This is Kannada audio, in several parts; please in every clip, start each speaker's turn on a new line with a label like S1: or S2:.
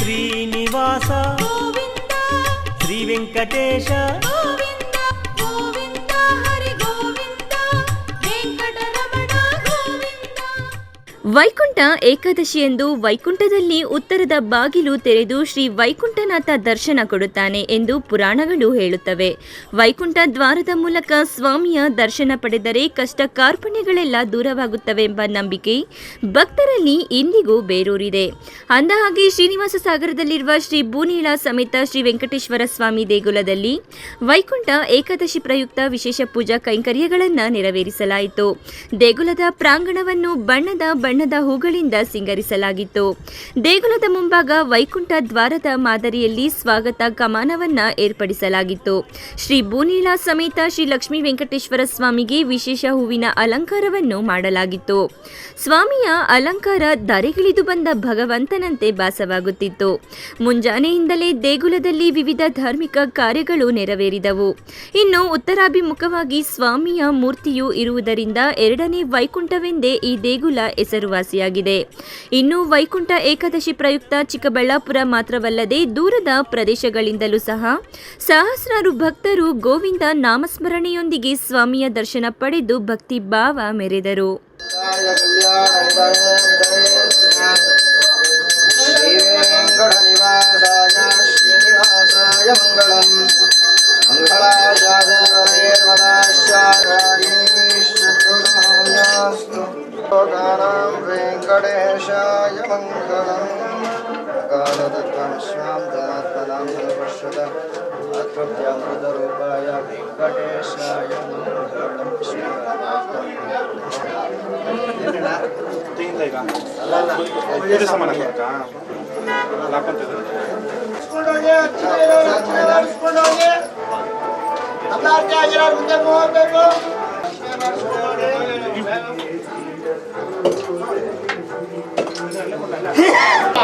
S1: ಶ್ರೀನಿವಾಸ ಗೋವಿಂದ, ಶ್ರೀ ವೆಂಕಟೇಶ ಗೋವಿಂದ ಗೋವಿಂದ, ಹರಿ ಗೋವಿಂದ, ವೆಂಕಟರಮಣ ಗೋವಿಂದ.
S2: ವೈಕುಂಠ ಏಕಾದಶಿಯಂದು ವೈಕುಂಠದಲ್ಲಿ ಉತ್ತರದ ಬಾಗಿಲು ತೆರೆದು ಶ್ರೀ ವೈಕುಂಠನಾಥ ದರ್ಶನ ಕೊಡುತ್ತಾನೆ ಎಂದು ಪುರಾಣಗಳು ಹೇಳುತ್ತವೆ. ವೈಕುಂಠ ದ್ವಾರದ ಮೂಲಕ ಸ್ವಾಮಿಯ ದರ್ಶನ ಪಡೆದರೆ ಕಷ್ಟ ಕಾರ್ಪಣ್ಯಗಳೆಲ್ಲ ದೂರವಾಗುತ್ತವೆ ಎಂಬ ನಂಬಿಕೆ ಭಕ್ತರಲ್ಲಿ ಇಂದಿಗೂ ಬೇರೂರಿದೆ. ಅಂದಹಾಗೆ ಶ್ರೀನಿವಾಸ ಸಾಗರದಲ್ಲಿರುವ ಶ್ರೀ ಭೂನೀಳ ಸಮೇತ ಶ್ರೀ ವೆಂಕಟೇಶ್ವರ ಸ್ವಾಮಿ ದೇಗುಲದಲ್ಲಿ ವೈಕುಂಠ ಏಕಾದಶಿ ಪ್ರಯುಕ್ತ ವಿಶೇಷ ಪೂಜಾ ಕೈಂಕರ್ಯಗಳನ್ನು ನೆರವೇರಿಸಲಾಯಿತು. ದೇಗುಲದ ಪ್ರಾಂಗಣವನ್ನು ಬಣ್ಣದ ಹೂಗಳಿಂದ ಸಿಂಗರಿಸಲಾಗಿತ್ತು. ದೇಗುಲದ ಮುಂಭಾಗ ವೈಕುಂಠ ದ್ವಾರದ ಮಾದರಿಯಲ್ಲಿ ಸ್ವಾಗತ ಕಮಾನವನ್ನ ಏರ್ಪಡಿಸಲಾಗಿತ್ತು. ಶ್ರೀ ಭೂನೀಳ ಸಮೇತ ಶ್ರೀ ಲಕ್ಷ್ಮೀ ವೆಂಕಟೇಶ್ವರ ಸ್ವಾಮಿಗೆ ವಿಶೇಷ ಹೂವಿನ ಅಲಂಕಾರವನ್ನು ಮಾಡಲಾಗಿತ್ತು. ಸ್ವಾಮಿಯ ಅಲಂಕಾರ ಧರೆಗಿಳಿದು ಬಂದ ಭಗವಂತನಂತೆ ಭಾಸವಾಗುತ್ತಿತ್ತು. ಮುಂಜಾನೆಯಿಂದಲೇ ದೇಗುಲದಲ್ಲಿ ವಿವಿಧ ಧಾರ್ಮಿಕ ಕಾರ್ಯಗಳು ನೆರವೇರಿದವು. ಇನ್ನು ಉತ್ತರಾಭಿಮುಖವಾಗಿ ಸ್ವಾಮಿಯ ಮೂರ್ತಿಯು ಇರುವುದರಿಂದ ಎರಡನೇ ವೈಕುಂಠವೆಂದೇ ಈ ದೇಗುಲ ಹೆಸರುವಾಸಿಯಾಗಿದೆ. ಇನ್ನು ವೈಕುಂಠ ಏಕಾದಶಿ ಪ್ರಯುಕ್ತ ಚಿಕ್ಕಬಳ್ಳಾಪುರ ಮಾತ್ರವಲ್ಲದೆ ದೂರದ ಪ್ರದೇಶಗಳಿಂದಲೂ ಸಹ ಸಹಸ್ರಾರು ಭಕ್ತರು ಗೋವಿಂದ ನಾಮಸ್ಮರಣೆಯೊಂದಿಗೆ ಸ್ವಾಮಿಯ ದರ್ಶನ ಪಡೆದು ಭಕ್ತಿ ಭಾವ ಮೆರೆದರು.
S3: ವೆಂಕಟೇಶಾಯ ಮಂಗಳಂ. ರೂಪಾಯ ವೆಂಕಟೇಶಾಯ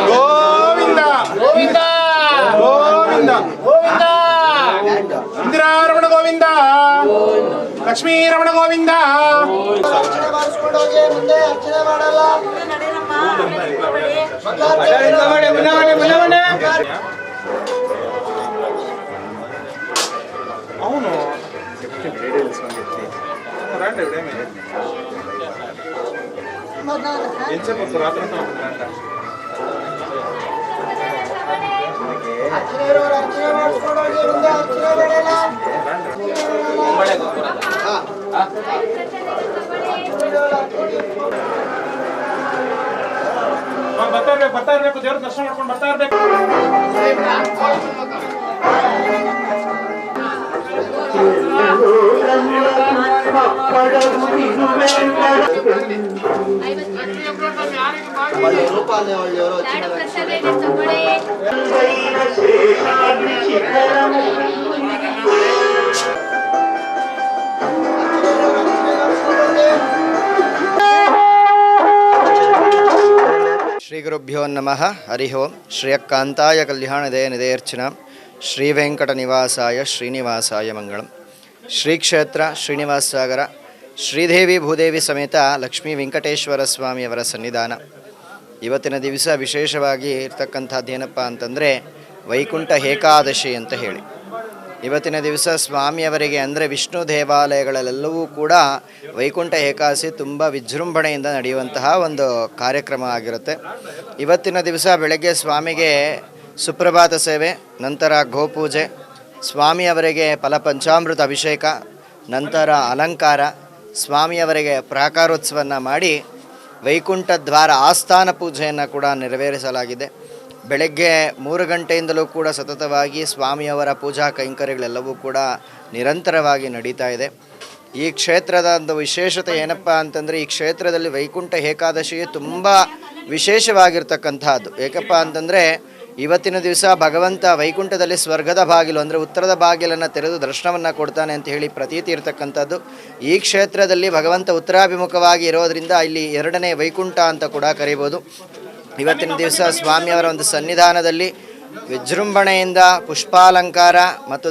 S4: ಗೋವಿಂದ ಗೋವಿಂದ ಗೋವಿಂದ ಗೋವಿಂದ, ಇಂದಿರಾರಮಣ ಗೋವಿಂದ, ಲಕ್ಷ್ಮೀರಮಣ ಗೋವಿಂದ. అవును ఎంతసేపు రాత్రి ಬರ್ತಾ ಇರ್ಬೇಕು, ದೇವ್ರ ದರ್ಶನ ಮಾಡ್ಕೊಂಡು ಬರ್ತಾ ಇರ್ಬೇಕು.
S3: ಶ್ರೀ ಗುರುಭ್ಯೋ ನಮಃ. ಹರಿ ಓಂ. ಶ್ರೀಯಕಾಂತಾಯ ಕಲ್ಯಾಣದೇ ನಿಧೇರ್ಚನ ಶ್ರೀ ವೆಂಕಟ ನಿವಾಸಾಯ ಶ್ರೀನಿವಾಸಾಯ ಮಂಗಳಂ. ಶ್ರೀ ಕ್ಷೇತ್ರ ಶ್ರೀನಿವಾಸ ಸಾಗರ ಶ್ರೀದೇವಿ ಭೂದೇವಿ ಸಮೇತ ಲಕ್ಷ್ಮೀ ವೆಂಕಟೇಶ್ವರ ಸ್ವಾಮಿಯವರ ಸನ್ನಿಧಾನ. ಇವತ್ತಿನ ದಿವಸ ವಿಶೇಷವಾಗಿ ಇರ್ತಕ್ಕಂಥದ್ದು ಏನಪ್ಪ ಅಂತಂದರೆ ವೈಕುಂಠ ಏಕಾದಶಿ ಅಂತ ಹೇಳಿ. ಇವತ್ತಿನ ದಿವಸ ಸ್ವಾಮಿಯವರಿಗೆ ಅಂದರೆ ವಿಷ್ಣು ದೇವಾಲಯಗಳಲ್ಲೆಲ್ಲವೂ ಕೂಡ ವೈಕುಂಠ ಏಕಾದಶಿ ತುಂಬ ವಿಜೃಂಭಣೆಯಿಂದ ನಡೆಯುವಂತಹ ಒಂದು ಕಾರ್ಯಕ್ರಮ ಆಗಿರುತ್ತೆ. ಇವತ್ತಿನ ದಿವಸ ಬೆಳಗ್ಗೆ ಸ್ವಾಮಿಗೆ ಸುಪ್ರಭಾತ ಸೇವೆ, ನಂತರ ಗೋಪೂಜೆ, ಸ್ವಾಮಿಯವರಿಗೆ ಫಲಪಂಚಾಮೃತ ಅಭಿಷೇಕ, ನಂತರ ಅಲಂಕಾರ, ಸ್ವಾಮಿಯವರಿಗೆ ಪ್ರಾಕಾರೋತ್ಸವವನ್ನು ಮಾಡಿ ವೈಕುಂಠ ದ್ವಾರ ಆಸ್ಥಾನ ಪೂಜೆಯನ್ನು ಕೂಡ ನೆರವೇರಿಸಲಾಗಿದೆ. ಬೆಳಗ್ಗೆ 3 ಗಂಟೆಯಿಂದಲೂ ಕೂಡ ಸತತವಾಗಿ ಸ್ವಾಮಿಯವರ ಪೂಜಾ ಕೈಂಕರ್ಯಗಳೆಲ್ಲವೂ ಕೂಡ ನಿರಂತರವಾಗಿ ನಡೀತಾ ಇದೆ. ಈ ಕ್ಷೇತ್ರದ ಒಂದು ವಿಶೇಷತೆ ಏನಪ್ಪ ಅಂತಂದರೆ ಈ ಕ್ಷೇತ್ರದಲ್ಲಿ ವೈಕುಂಠ ಏಕಾದಶಿ ತುಂಬ ವಿಶೇಷವಾಗಿರ್ತಕ್ಕಂಥದ್ದು. ಏಕಪ್ಪ ಅಂತಂದರೆ ಇವತ್ತಿನ ದಿವಸ ಭಗವಂತ ವೈಕುಂಠದಲ್ಲಿ ಸ್ವರ್ಗದ ಬಾಗಿಲು ಅಂದರೆ ಉತ್ತರದ ಬಾಗಿಲನ್ನು ತೆರೆದು ದರ್ಶನವನ್ನು ಕೊಡ್ತಾನೆ ಅಂತ ಹೇಳಿ ಪ್ರತೀತಿ ಇರತಕ್ಕಂಥದ್ದು. ಈ ಕ್ಷೇತ್ರದಲ್ಲಿ ಭಗವಂತ ಉತ್ತರಾಭಿಮುಖವಾಗಿ ಇರೋದರಿಂದ ಇಲ್ಲಿ 2ನೇ ವೈಕುಂಠ ಅಂತ ಕೂಡ ಕರೀಬೋದು. ಇವತ್ತಿನ ದಿವಸ ಸ್ವಾಮಿಯವರ ಒಂದು ಸನ್ನಿಧಾನದಲ್ಲಿ ವಿಜೃಂಭಣೆಯಿಂದ ಪುಷ್ಪಾಲಂಕಾರ ಮತ್ತು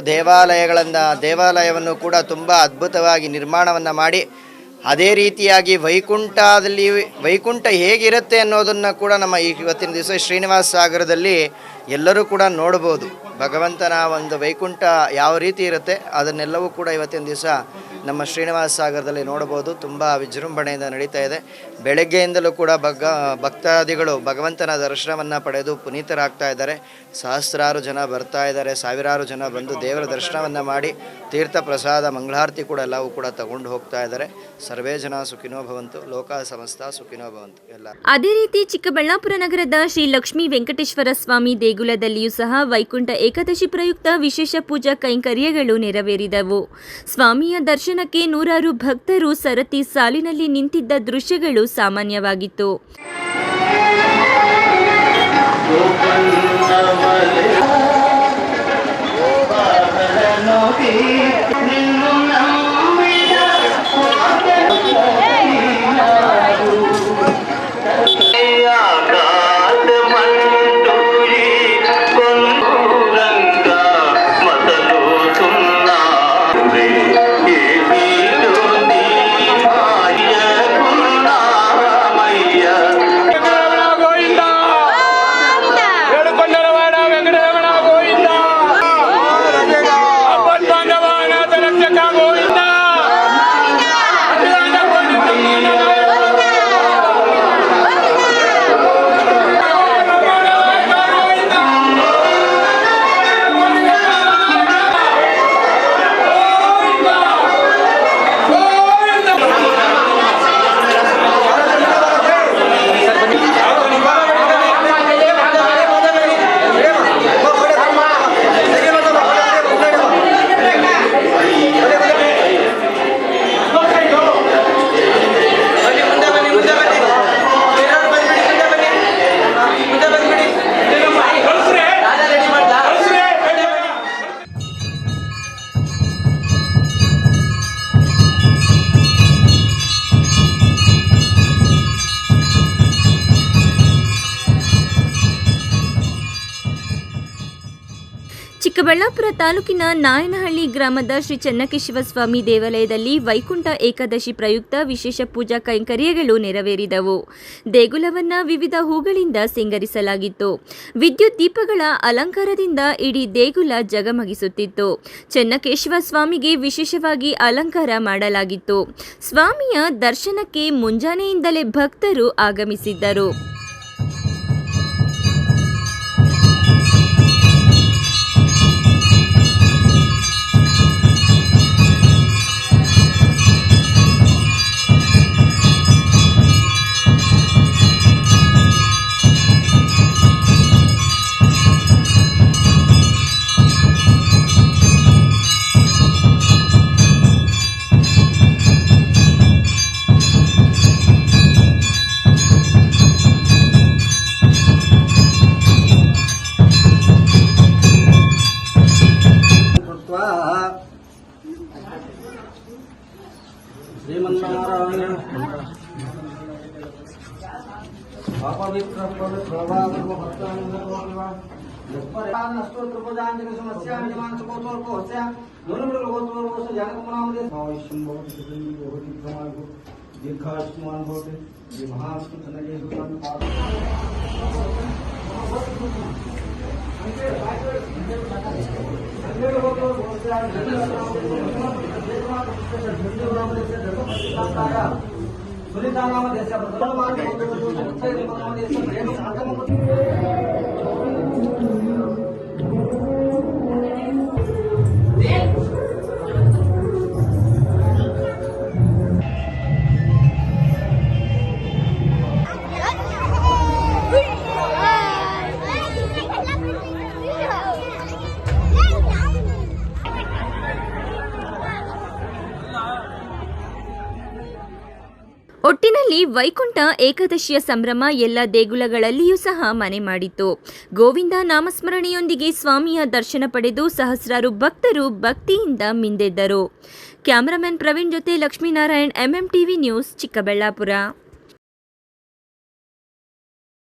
S3: ದೇವಾಲಯವನ್ನು ಕೂಡ ತುಂಬ ಅದ್ಭುತವಾಗಿ ನಿರ್ಮಾಣವನ್ನು ಮಾಡಿ ಅದೇ ರೀತಿಯಾಗಿ ವೈಕುಂಠ ಹೇಗಿರುತ್ತೆ ಅನ್ನೋದನ್ನು ಕೂಡ ನಮ್ಮ ಇವತ್ತಿನ ದಿವಸ ಶ್ರೀನಿವಾಸ ಸಾಗರದಲ್ಲಿ ಎಲ್ಲರೂ ಕೂಡ ನೋಡ್ಬೋದು. ಭಗವಂತನ ಒಂದು ವೈಕುಂಠ ಯಾವ ರೀತಿ ಇರುತ್ತೆ ಅದನ್ನೆಲ್ಲವೂ ಕೂಡ ಇವತ್ತಿನ ದಿವಸ ನಮ್ಮ ಶ್ರೀನಿವಾಸ ಸಾಗರದಲ್ಲಿ ನೋಡ್ಬೋದು. ತುಂಬ ವಿಜೃಂಭಣೆಯಿಂದ ನಡೀತಾ ಇದೆ. ಬೆಳಗ್ಗೆಯಿಂದಲೂ ಕೂಡ ಭಕ್ತಾದಿಗಳು ಭಗವಂತನ ದರ್ಶನವನ್ನು ಪಡೆದು ಪುನೀತರಾಗ್ತಾ ಇದ್ದಾರೆ. ಸಹಸ್ರಾರು ಜನ ಬರ್ತಾ ಇದ್ದಾರೆ, ಸಾವಿರಾರು ಜನ ಬಂದು ದೇವರ ದರ್ಶನವನ್ನು ಮಾಡಿ ತೀರ್ಥ ಪ್ರಸಾದ ಮಂಗಳಾರತಿ ಕೂಡ ಎಲ್ಲವೂ ಕೂಡ ತಗೊಂಡು ಹೋಗ್ತಾ ಇದ್ದಾರೆ. ಸರ್ವೇ ಜನ ಸುಖಿನೋ ಭವಂತು, ಲೋಕ ಸಮಸ್ತ ಸುಖಿನೋ ಭವಂತು ಎಲ್ಲ.
S2: ಅದೇ ರೀತಿ ಚಿಕ್ಕಬಳ್ಳಾಪುರ ನಗರದ ಶ್ರೀ ಲಕ್ಷ್ಮೀ ವೆಂಕಟೇಶ್ವರ ಸ್ವಾಮಿ ದೇಗುಲದಲ್ಲಿಯೂ ಸಹ ವೈಕುಂಠ ಏಕಾದಶಿ ಪ್ರಯುಕ್ತ ವಿಶೇಷ ಪೂಜಾ ಕೈಂಕರ್ಯಗಳು ನೆರವೇರಿದವು. ಸ್ವಾಮಿಯ ದರ್ಶನಕ್ಕೆ ನೂರಾರು ಭಕ್ತರು ಸರತಿ ಸಾಲಿನಲ್ಲಿ ನಿಂತಿದ್ದ ದೃಶ್ಯಗಳು ಸಾಮಾನ್ಯವಾಗಿತ್ತು. ಚಿಕ್ಕಬಳ್ಳಾಪುರ ತಾಲೂಕಿನ ನಾಯನಹಳ್ಳಿ ಗ್ರಾಮದ ಶ್ರೀ ಚೆನ್ನಕೇಶವ ಸ್ವಾಮಿ ದೇವಾಲಯದಲ್ಲಿ ವೈಕುಂಠ ಏಕಾದಶಿ ಪ್ರಯುಕ್ತ ವಿಶೇಷ ಪೂಜಾ ಕೈಂಕರ್ಯಗಳು ನೆರವೇರಿದವು. ದೇಗುಲವನ್ನು ವಿವಿಧ ಹೂಗಳಿಂದ ಸಿಂಗರಿಸಲಾಗಿತ್ತು. ವಿದ್ಯುತ್ ದೀಪಗಳ ಅಲಂಕಾರದಿಂದ ಇಡೀ ದೇಗುಲ ಜಗಮಗಿಸುತ್ತಿತ್ತು. ಚೆನ್ನಕೇಶವ ಸ್ವಾಮಿಗೆ ವಿಶೇಷವಾಗಿ ಅಲಂಕಾರ ಮಾಡಲಾಗಿತ್ತು. ಸ್ವಾಮಿಯ ದರ್ಶನಕ್ಕೆ ಮುಂಜಾನೆಯಿಂದಲೇ ಭಕ್ತರು ಆಗಮಿಸಿದ್ದರು.
S5: श्रीमन्नारायण दीर्घायुष्मान भवति
S2: ಒಟ್ಟಿನಲ್ಲಿ ವೈಕುಂಠ ಏಕಾದಶಿಯ ಸಂಭ್ರಮ ಎಲ್ಲ ದೇಗುಲಗಳಲ್ಲಿಯೂ ಸಹ ಮನೆ ಮಾಡಿತ್ತು. ಗೋವಿಂದ ನಾಮಸ್ಮರಣೆಯೊಂದಿಗೆ ಸ್ವಾಮಿಯ ದರ್ಶನ ಪಡೆದು ಸಹಸ್ರಾರು ಭಕ್ತರು ಭಕ್ತಿಯಿಂದ ಮಿಂದೆದ್ದರು. ಕ್ಯಾಮರಾಮನ್ ಪ್ರವೀಣ್ ಜೊತೆ ಲಕ್ಷ್ಮೀನಾರಾಯಣ್, MMTV ನ್ಯೂಸ್, ಚಿಕ್ಕಬಳ್ಳಾಪುರ.